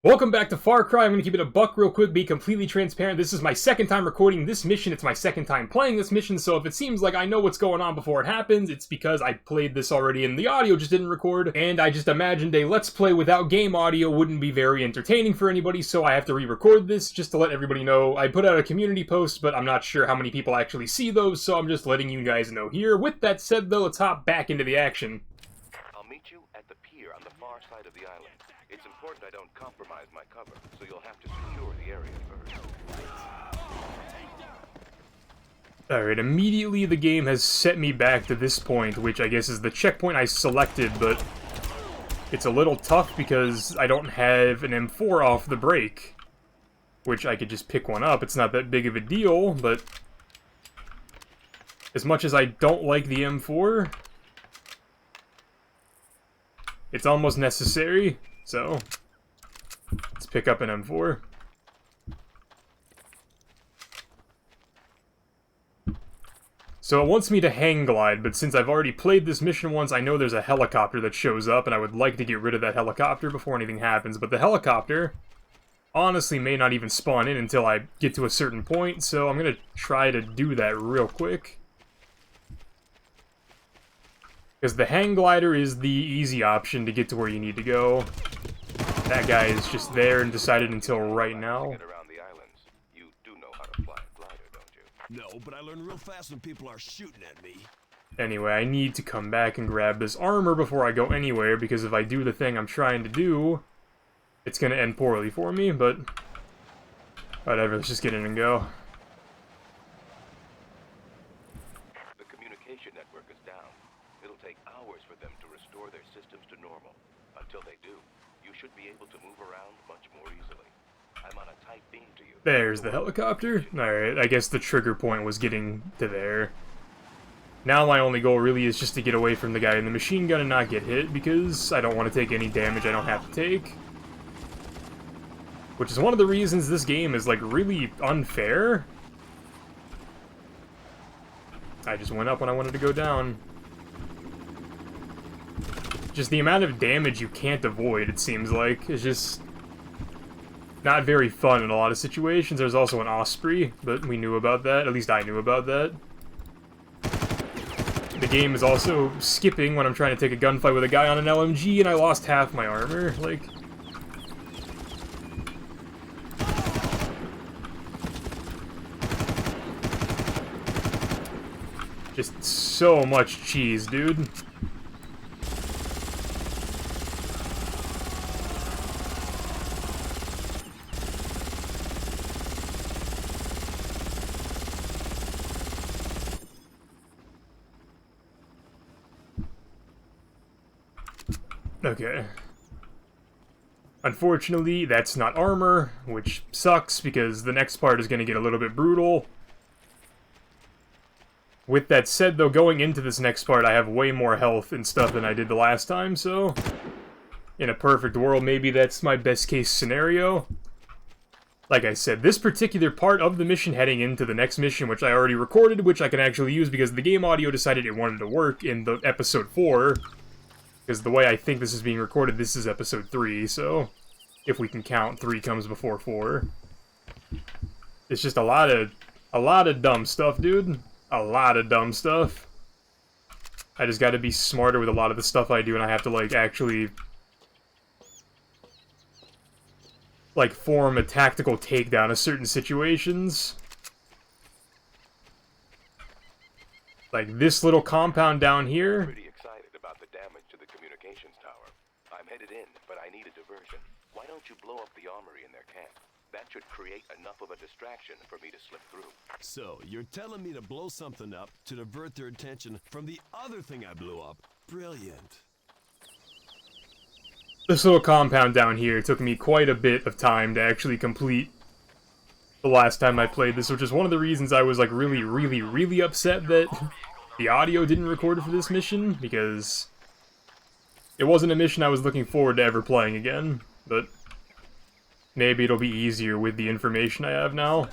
Welcome back to Far Cry. I'm going to keep it a buck real quick, be completely transparent. This is my second time recording this mission. It's my second time playing this mission, so if it seems like I know what's going on before it happens, it's because I played this already and the audio just didn't record, and I just imagined a Let's Play without game audio wouldn't be very entertaining for anybody, so I have to re-record this just to let everybody know. I put out a community post, but I'm not sure how many people actually see those, so I'm just letting you guys know here. With that said, though, let's hop back into the action. I'll meet you at the pier on the far side of the island. It's important I don't compromise my cover, so you'll have to secure the area first. Alright, immediately the game has set me back to this point, which I guess is the checkpoint I selected, but it's a little tough because I don't have an M4 off the break, which I could just pick one up. It's not that big of a deal, but as much as I don't like the M4, it's almost necessary, so let's pick up an M4. So it wants me to hang glide, but since I've already played this mission once, I know there's a helicopter that shows up, and I would like to get rid of that helicopter before anything happens, but the helicopter honestly may not even spawn in until I get to a certain point, so I'm gonna try to do that real quick. Because the hang glider is the easy option to get to where you need to go. That guy is just there and decided until right now. You do know how to fly a glider, don't you? No, but I learn real fast when people are shooting at me. Anyway, I need to come back and grab this armor before I go anywhere, because if I do the thing I'm trying to do, it's gonna end poorly for me, but whatever, let's just get in and go. The communication network is down. It'll take hours for them to restore their systems to normal. Until they do, you should be able to move around much more easily. I'm on a tight beam to you. There's the helicopter. Alright, I guess the trigger point was getting to there. Now my only goal really is just to get away from the guy in the machine gun and not get hit, because I don't want to take any damage I don't have to take. Which is one of the reasons this game is, like, really unfair. I just went up when I wanted to go down. Just the amount of damage you can't avoid, it seems like, is just not very fun in a lot of situations. There's also an Osprey, but we knew about that. At least I knew about that. The game is also skipping when I'm trying to take a gunfight with a guy on an LMG, and I lost half my armor. Like, just so much cheese, dude. Okay. Unfortunately, that's not armor, which sucks, because the next part is going to get a little bit brutal. With that said, though, going into this next part, I have way more health and stuff than I did the last time, so in a perfect world, maybe that's my best case scenario. Like I said, this particular part of the mission heading into the next mission, which I already recorded, which I can actually use because the game audio decided it wanted to work in the episode 4. Because the way I think this is being recorded, this is episode 3, so if we can count, 3 comes before 4. It's just a lot of dumb stuff, dude. A lot of dumb stuff. I just gotta be smarter with a lot of the stuff I do, and I have to, like, actually, like, form a tactical takedown of certain situations. Like, this little compound down here. Pretty excited about the damage to the communications tower. I'm headed in, but I need a diversion. Why don't you blow up the armory in their camp? That should create enough of a distraction for me to slip through. So, you're telling me to blow something up to divert their attention from the other thing I blew up? Brilliant. This little compound down here took me quite a bit of time to actually complete the last time I played this, which is one of the reasons I was, like, really upset that the audio didn't record for this mission, because it wasn't a mission I was looking forward to ever playing again, but maybe it'll be easier with the information I have now.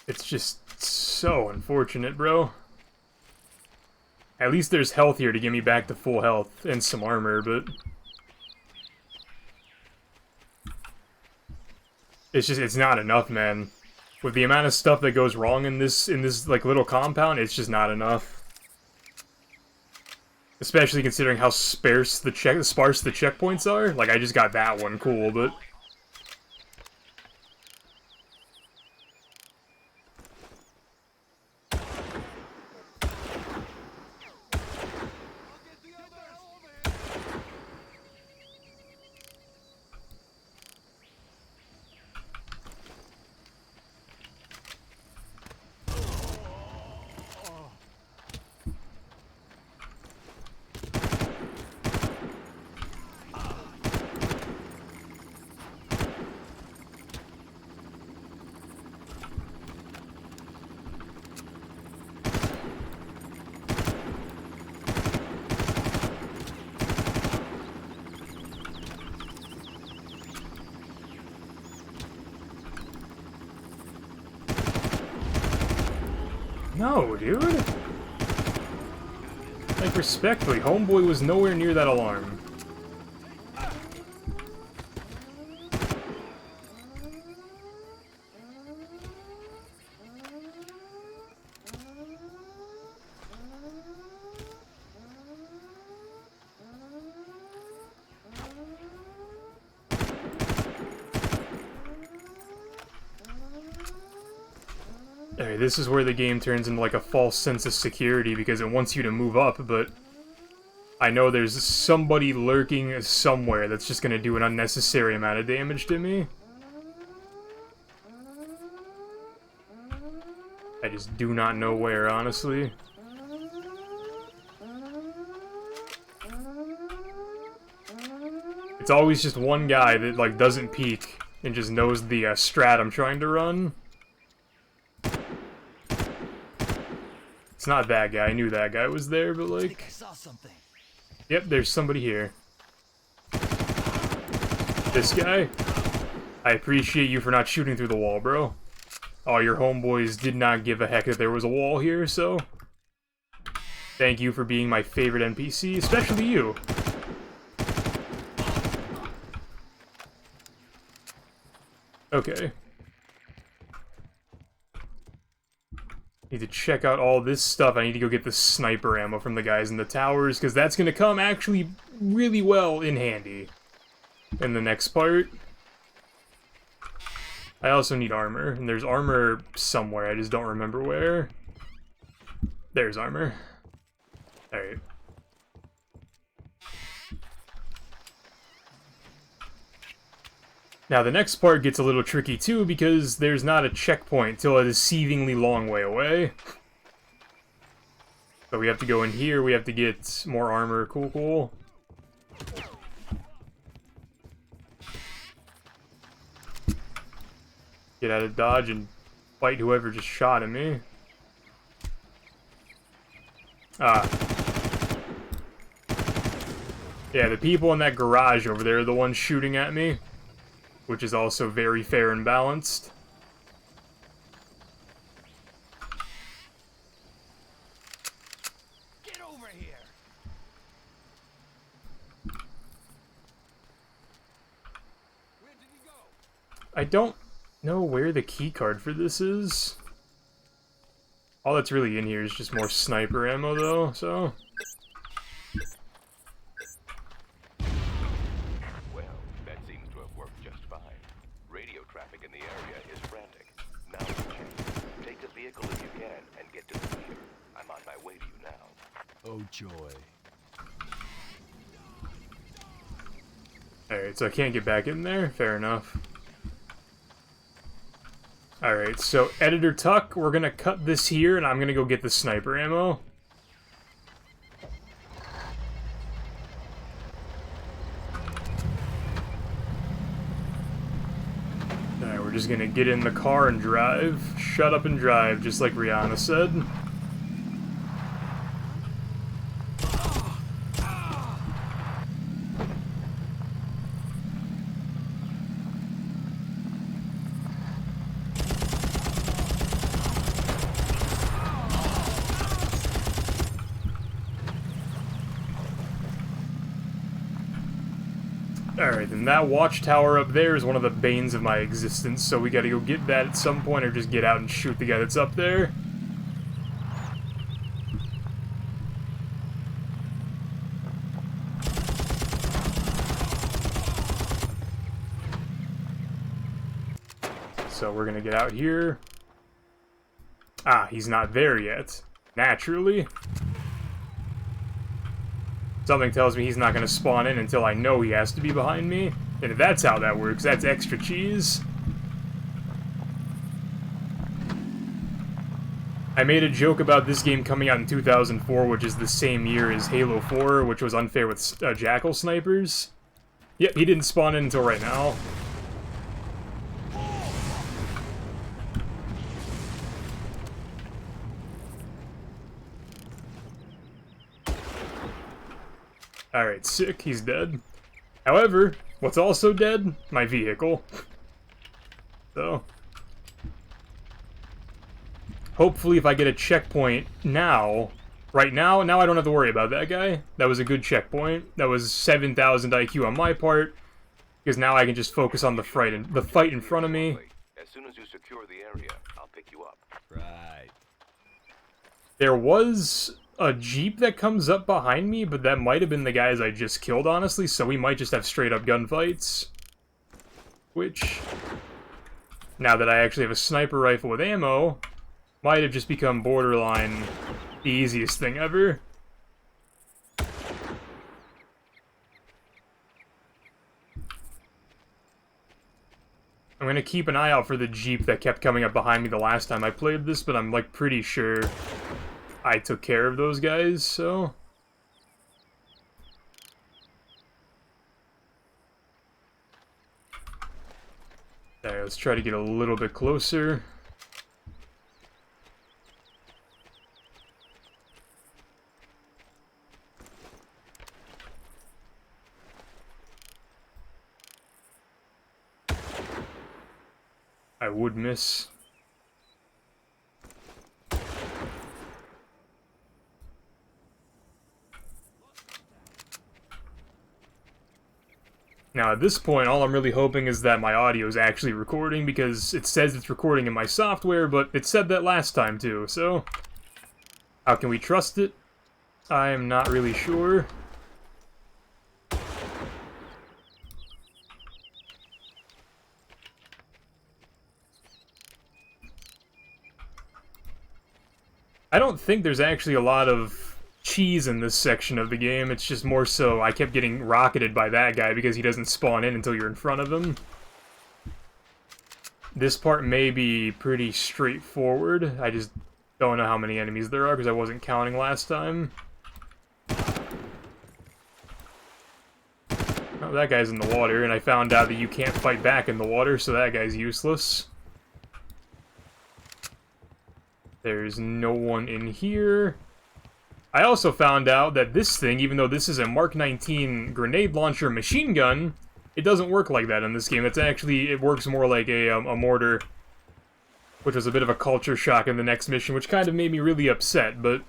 It's just so unfortunate, bro. At least there's health here to get me back to full health and some armor, but it's not enough, man. With the amount of stuff that goes wrong in this like little compound, it's just not enough. Especially considering how sparse the checkpoints are. Like, I just got that one, cool, but no, dude. Like, respectfully, homeboy was nowhere near that alarm. Alright, this is where the game turns into like a false sense of security because it wants you to move up, but I know there's somebody lurking somewhere that's just gonna do an unnecessary amount of damage to me. I just do not know where, honestly. It's always just one guy that, like, doesn't peek and just knows the strat I'm trying to run. It's not that guy. I knew that guy was there, but, like... I think I saw something. Yep, there's somebody here. This guy? I appreciate you for not shooting through the wall, bro. All your homeboys did not give a heck that there was a wall here, so... Thank you for being my favorite NPC, especially you. Okay. Need to check out all this stuff. I need to go get the sniper ammo from the guys in the towers, because that's going to come actually really well in handy in the next part. I also need armor, and there's armor somewhere, I just don't remember where. There's armor. Alright. Now the next part gets a little tricky too, because there's not a checkpoint till a deceivingly long way away. So we have to go in here, we have to get more armor, cool. Get out of dodge and fight whoever just shot at me. Ah. Yeah, the people in that garage over there are the ones shooting at me. Which is also very fair and balanced. Get over here. Where did he go? I don't know where the key card for this is. All that's really in here is just more sniper ammo though, so... Oh, joy. Alright, so I can't get back in there? Fair enough. Alright, so Editor Tuck, we're gonna cut this here, and I'm gonna go get the sniper ammo. Alright, we're just gonna get in the car and drive. Shut up and drive, just like Rihanna said. Alright, then that watchtower up there is one of the banes of my existence, so we gotta go get that at some point or just get out and shoot the guy that's up there. So we're gonna get out here. Ah, he's not there yet. Naturally. Something tells me he's not gonna spawn in until I know he has to be behind me. And if that's how that works, that's extra cheese. I made a joke about this game coming out in 2004, which is the same year as Halo 4, which was unfair with Jackal snipers. Yep, he didn't spawn in until right now. Alright, sick, he's dead. However, what's also dead? My vehicle. So, hopefully if I get a checkpoint now, right now I don't have to worry about that guy. That was a good checkpoint. That was 7,000 IQ on my part, because now I can just focus on the fight in front of me. As soon as you secure the area, I'll pick you up. Right. There was a Jeep that comes up behind me, but that might have been the guys I just killed, honestly, so we might just have straight-up gunfights. Which, now that I actually have a sniper rifle with ammo, might have just become borderline the easiest thing ever. I'm gonna keep an eye out for the Jeep that kept coming up behind me the last time I played this, but I'm, like, pretty sure I took care of those guys, so... Alright, let's try to get a little bit closer. I would miss. Now, at this point, all I'm really hoping is that my audio is actually recording, because it says it's recording in my software, but it said that last time, too, so... How can we trust it? I am not really sure. I don't think there's actually a lot of cheese in this section of the game. It's just more so I kept getting rocketed by that guy because he doesn't spawn in until you're in front of him. This part may be pretty straightforward. I just don't know how many enemies there are because I wasn't counting last time. Oh, that guy's in the water, and I found out that you can't fight back in the water, so that guy's useless. There's no one in here. I also found out that this thing, even though this is a Mark 19 grenade launcher machine gun, it doesn't work like that in this game. It's actually, it works more like a mortar, which was a bit of a culture shock in the next mission, which kind of made me really upset, but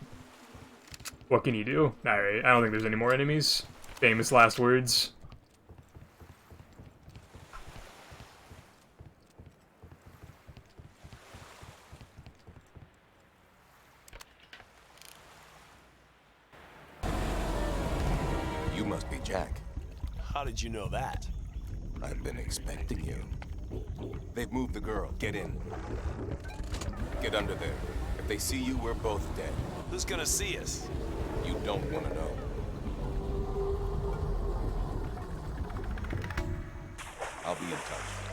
what can you do? Alright, I don't think there's any more enemies. Famous last words. You must be Jack. How did you know that? I've been expecting you. They've moved the girl. Get in. Get under there. If they see you, we're both dead. Who's gonna see us? You don't want to know. I'll be in touch.